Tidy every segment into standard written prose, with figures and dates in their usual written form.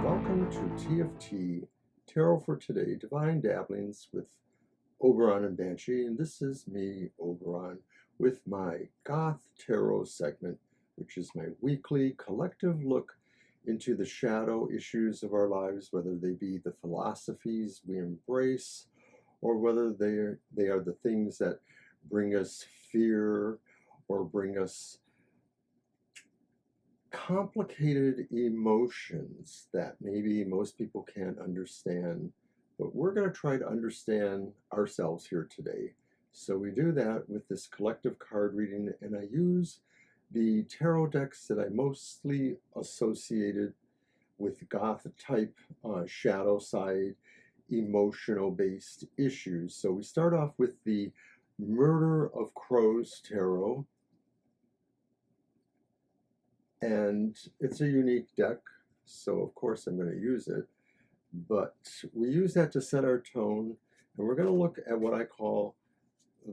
Welcome to TFT, Tarot for Today, Divine Dabblings with Oberon and Banshee, and this is me, Oberon, with my Goth Tarot segment, which is my weekly collective look into the shadow issues of our lives, whether they be the philosophies we embrace, or whether they are the things that bring us fear or bring us complicated emotions that maybe most people can't understand, but we're going to try to understand ourselves here today. So we do that with this collective card reading, and I use the tarot decks that I mostly associated with Goth type shadow side emotional based issues. So we start off with the Murder of Crows Tarot, and it's a unique deck, so of course I'm going to use it, but we use that to set our tone, and we're going to look at what I call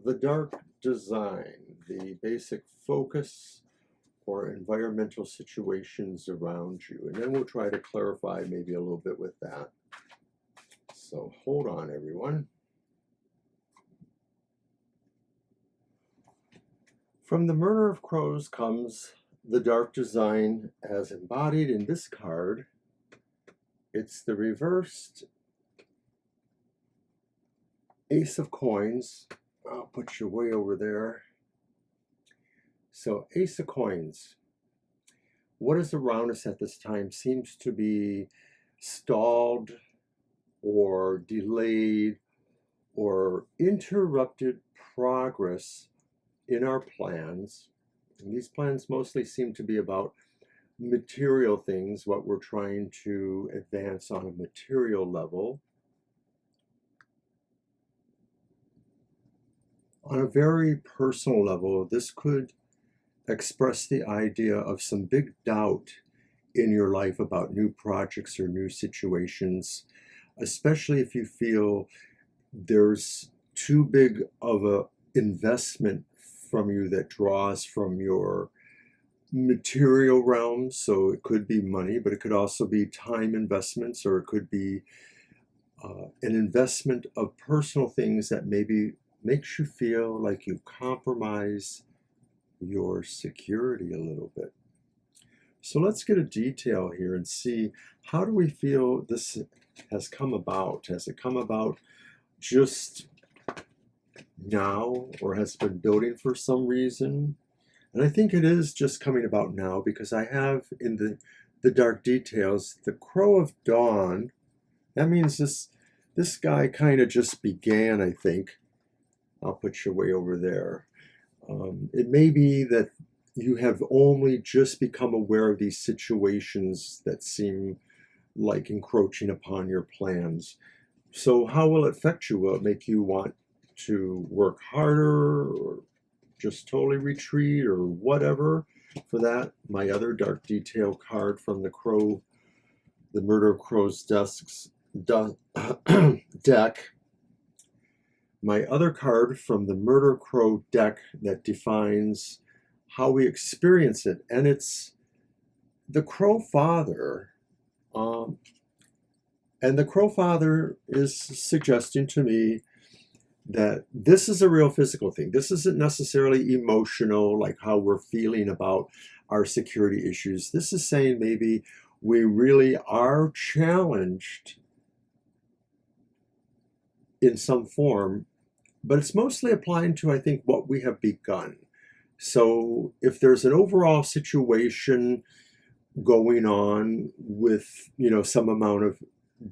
the dark design, the basic focus or environmental situations around you, and then we'll try to clarify maybe a little bit with that. So hold on, everyone. From the Murder of Crows comes the dark design as embodied in this card. It's the reversed Ace of Coins. I'll put you way over there. So Ace of Coins. What is around us at this time seems to be stalled or delayed or interrupted progress in our plans. And these plans mostly seem to be about material things, what we're trying to advance on a material level. On a very personal level, this could express the idea of some big doubt in your life about new projects or new situations, especially if you feel there's too big of an investment from you that draws from your material realm. So it could be money, but it could also be time investments, or it could be an investment of personal things that maybe makes you feel like you compromise your security a little bit. So let's get a detail here and see, how do we feel this has come about? Has it come about just now, or has it been building for some reason? And I think it is just coming about now, because I have in the dark details the Crow of Dawn. That means this guy kind of just began, I think. I'll put you way over there. It may be that you have only just become aware of these situations that seem like encroaching upon your plans. So how will it affect you? Will it make you want to work harder, or just totally retreat, or whatever? For that, my other dark detail card from the Murder of Crows deck, my other card from the Murder Crow deck that defines how we experience it, and it's the Crow Father. And the Crow Father is suggesting to me that this is a real physical thing. This isn't necessarily emotional, like how we're feeling about our security issues. This is saying maybe we really are challenged in some form, but it's mostly applying to, I think, what we have begun. So if there's an overall situation going on with, some amount of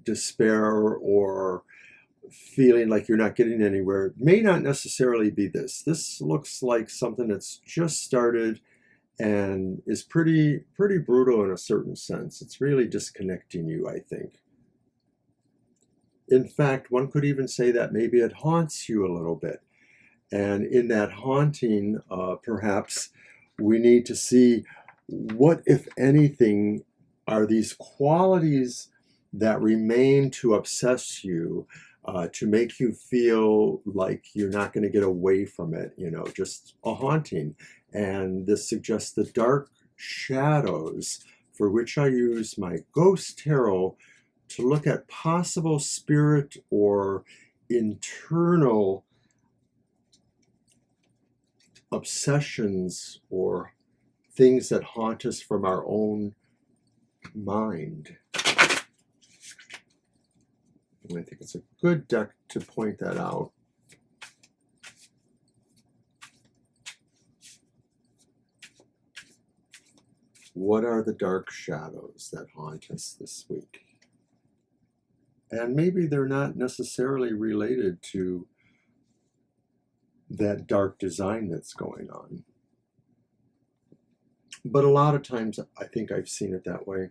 despair or feeling like you're not getting anywhere, it may not necessarily be this. This looks like something that's just started and is pretty brutal in a certain sense. It's really disconnecting you, I think. In fact, one could even say that maybe it haunts you a little bit. And in that haunting, perhaps we need to see what, if anything, are these qualities that remain to obsess you, to make you feel like you're not going to get away from it, just a haunting. And this suggests the dark shadows for which I use my Goth Tarot to look at possible spirit or internal obsessions or things that haunt us from our own mind. And I think it's a good deck to point that out. What are the dark shadows that haunt us this week? And maybe they're not necessarily related to that dark design that's going on. But a lot of times I think I've seen it that way.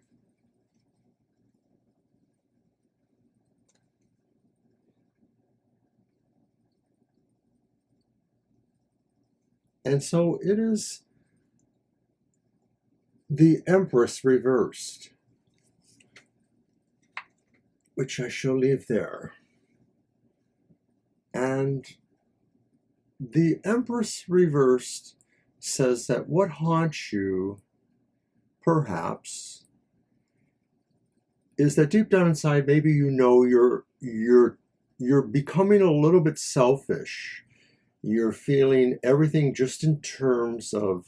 And so it is the Empress reversed, which I shall leave there. And the Empress reversed says that what haunts you, perhaps, is that deep down inside, maybe you know you're becoming a little bit selfish. You're feeling everything just in terms of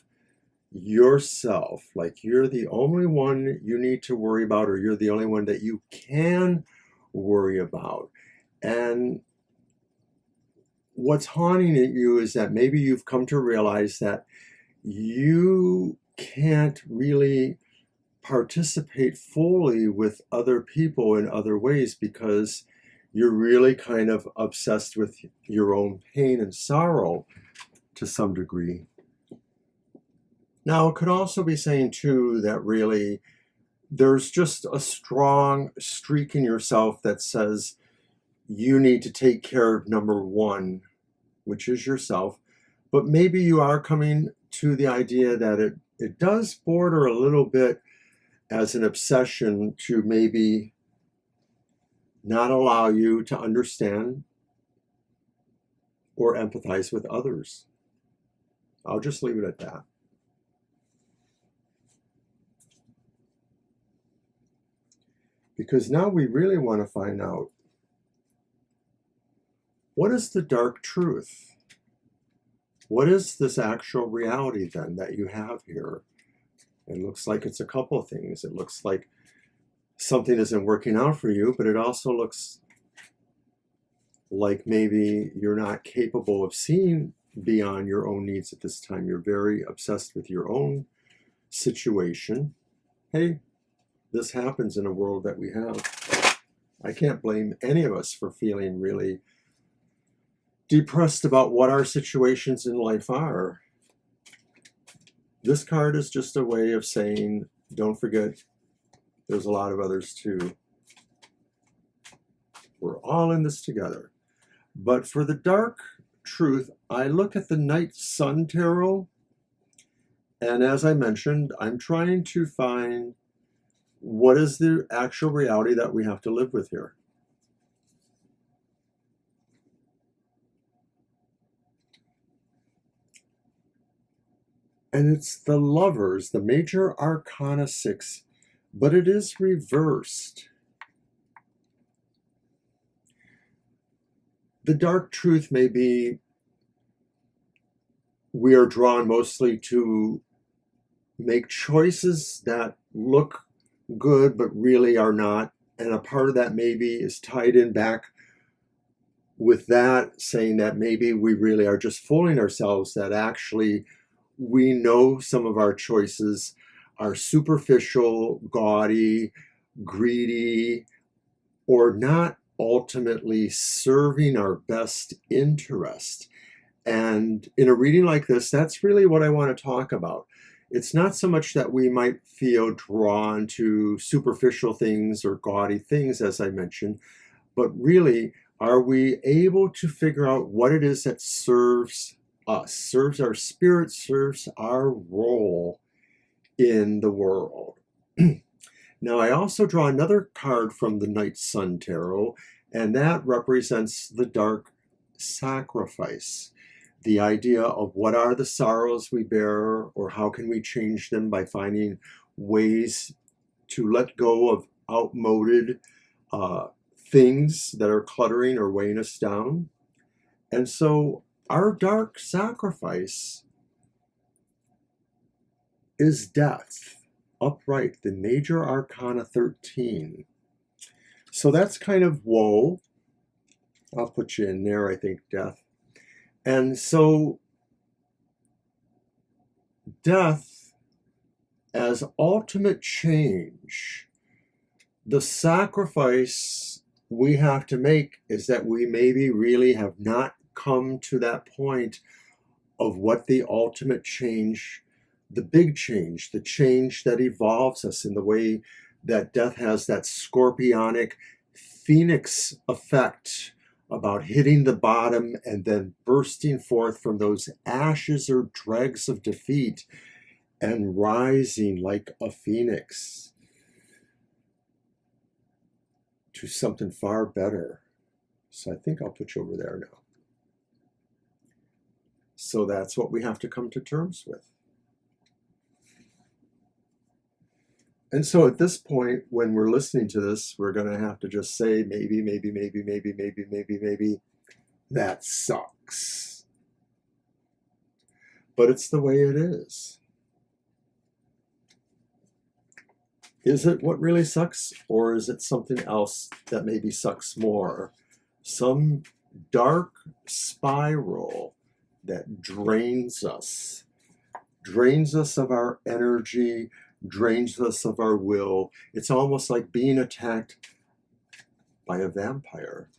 yourself, like you're the only one you need to worry about, or you're the only one that you can worry about. And what's haunting at you is that maybe you've come to realize that you can't really participate fully with other people in other ways because you're really kind of obsessed with your own pain and sorrow to some degree. Now, it could also be saying too that really there's just a strong streak in yourself that says you need to take care of number one, which is yourself. But maybe you are coming to the idea that it does border a little bit as an obsession to maybe not allow you to understand or empathize with others. I'll just leave it at that. Because now we really want to find out, what is the dark truth? What is this actual reality then that you have here? It looks like it's a couple of things. It looks like something isn't working out for you, but it also looks like maybe you're not capable of seeing beyond your own needs at this time. You're very obsessed with your own situation. Hey, this happens in a world that we have. I can't blame any of us for feeling really depressed about what our situations in life are. This card is just a way of saying, don't forget, there's a lot of others too. We're all in this together. But for the dark truth, I look at the Night Sun Tarot, and as I mentioned, I'm trying to find what is the actual reality that we have to live with here. And it's the Lovers, the Major Arcana 6, but it is reversed. The dark truth may be we are drawn mostly to make choices that look good but really are not, and a part of that maybe is tied in back with that, saying that maybe we really are just fooling ourselves, that actually we know some of our choices are superficial, gaudy, greedy, or not ultimately serving our best interest. And in a reading like this, that's really what I want to talk about. It's not so much that we might feel drawn to superficial things or gaudy things, as I mentioned, but really, are we able to figure out what it is that serves us, serves our spirit, serves our role in the world? Now, I also draw another card from the Night Sun Tarot, and that represents the dark sacrifice. The idea of what are the sorrows we bear, or how can we change them by finding ways to let go of outmoded things that are cluttering or weighing us down. And so our dark sacrifice is death, upright, the major arcana 13. So that's kind of woe. I'll put you in there, I think, death. And so death as ultimate change, the sacrifice we have to make is that we maybe really have not come to that point of what the ultimate change, the big change, the change that evolves us in the way that death has that scorpionic phoenix effect about hitting the bottom and then bursting forth from those ashes or dregs of defeat and rising like a phoenix to something far better. So I think I'll put you over there now. So that's what we have to come to terms with. And so at this point, when we're listening to this, we're going to have to just say, maybe, that sucks. But it's the way it is. Is it what really sucks, or is it something else that maybe sucks more? Some dark spiral that drains us of our energy, drains us of our will. It's almost like being attacked by a vampire.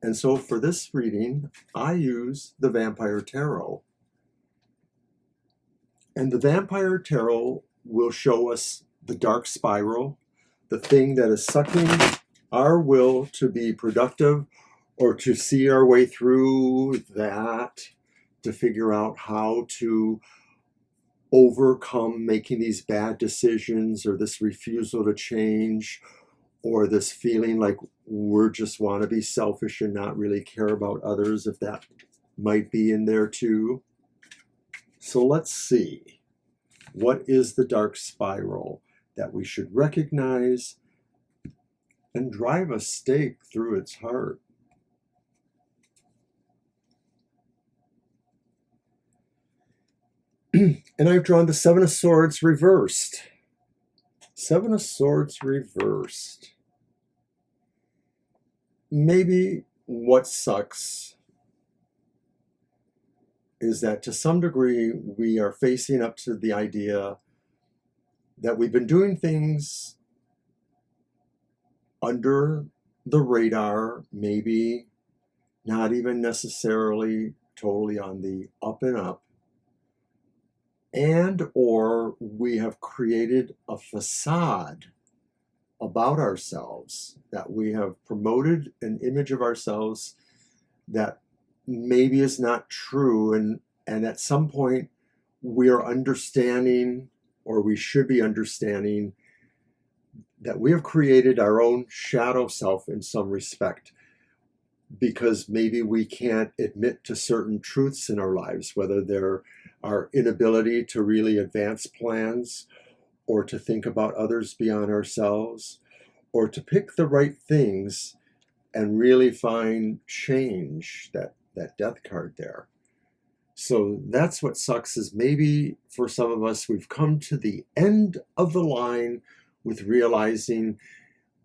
And so for this reading, I use the Vampire Tarot. And the Vampire Tarot will show us the dark spiral, the thing that is sucking our will to be productive or to see our way through that, to figure out how to overcome making these bad decisions or this refusal to change or this feeling like we just want to be selfish and not really care about others, if that might be in there too. So let's see. What is the dark spiral that we should recognize and drive a stake through its heart? And I've drawn the Seven of Swords reversed. Seven of Swords reversed. Maybe what sucks is that to some degree we are facing up to the idea that we've been doing things under the radar, maybe not even necessarily totally on the up and up, and or we have created a facade about ourselves, that we have promoted an image of ourselves that maybe is not true, and at some point we are understanding, or we should be understanding, that we have created our own shadow self in some respect, because maybe we can't admit to certain truths in our lives, whether they're our inability to really advance plans, or to think about others beyond ourselves, or to pick the right things and really find change, that death card there. So that's what sucks, is maybe for some of us, we've come to the end of the line with realizing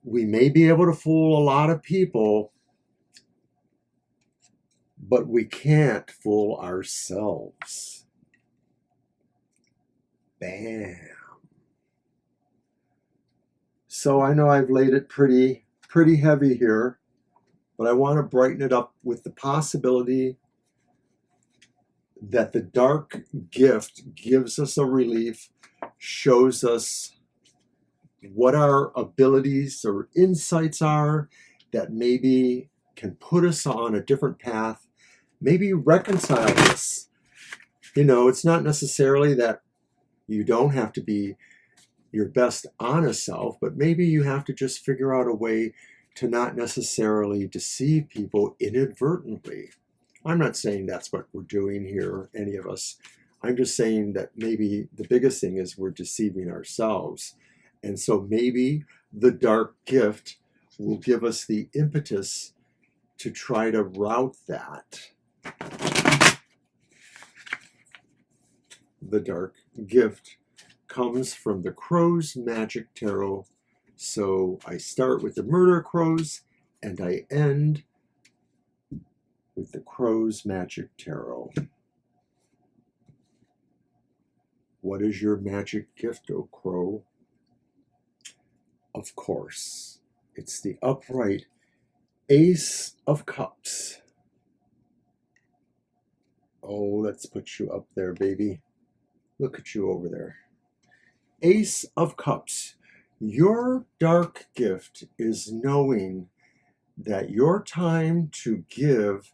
we may be able to fool a lot of people, but we can't fool ourselves. Bam. So I know I've laid it pretty heavy here, but I want to brighten it up with the possibility that the dark gift gives us a relief, shows us what our abilities or insights are that maybe can put us on a different path, maybe reconcile this. It's not necessarily that you don't have to be your best honest self, but maybe you have to just figure out a way to not necessarily deceive people inadvertently. I'm not saying that's what we're doing here, any of us. I'm just saying that maybe the biggest thing is we're deceiving ourselves. And so maybe the dark gift will give us the impetus to try to route that. The dark gift comes from the Crow's Magick Tarot. So I start with the Murder Crows and I end with the Crow's Magick Tarot. What is your magic gift, O Crow? Of course, it's the upright Ace of Cups. Oh, let's put you up there, baby. Look at you over there. Ace of Cups. Your dark gift is knowing that your time to give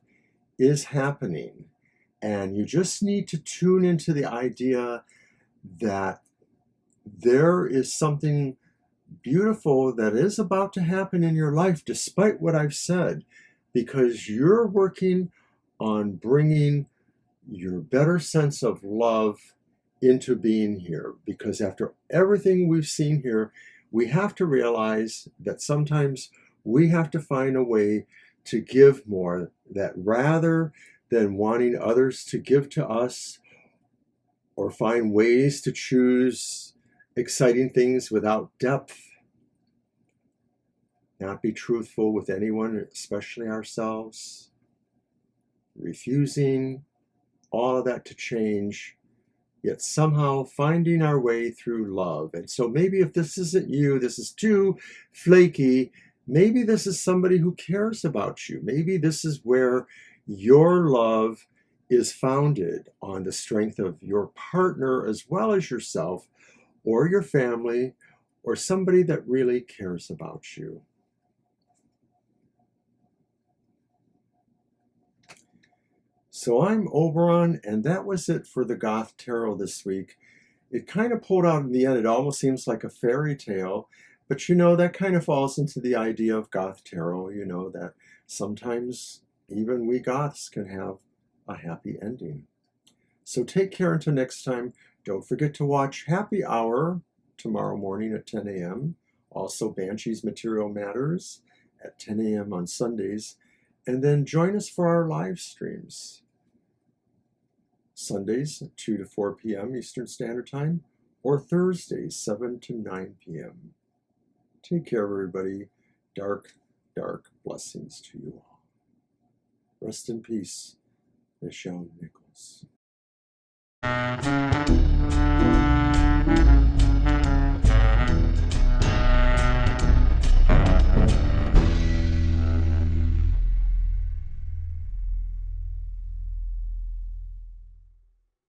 is happening. And you just need to tune into the idea that there is something beautiful that is about to happen in your life, despite what I've said, because you're working on bringing your better sense of love into being here. Because after everything we've seen here, we have to realize that sometimes we have to find a way to give more, that rather than wanting others to give to us or find ways to choose exciting things without depth, not be truthful with anyone, especially ourselves, refusing all of that to change, yet somehow finding our way through love. And so maybe if this isn't you, this is too flaky, maybe this is somebody who cares about you. Maybe this is where your love is founded on the strength of your partner as well as yourself or your family or somebody that really cares about you. So I'm Oberon, and that was it for the Goth Tarot this week. It kind of pulled out in the end. It almost seems like a fairy tale, but you know, that kind of falls into the idea of Goth Tarot, you know, that sometimes even we Goths can have a happy ending. So take care until next time. Don't forget to watch Happy Hour tomorrow morning at 10 a.m. Also Banshee's Material Matters at 10 a.m. on Sundays. And then join us for our live streams. Sundays, 2 to 4 p.m. Eastern Standard Time, or Thursdays, 7 to 9 p.m. Take care, everybody. Dark, dark blessings to you all. Rest in peace, Michelle Nichols.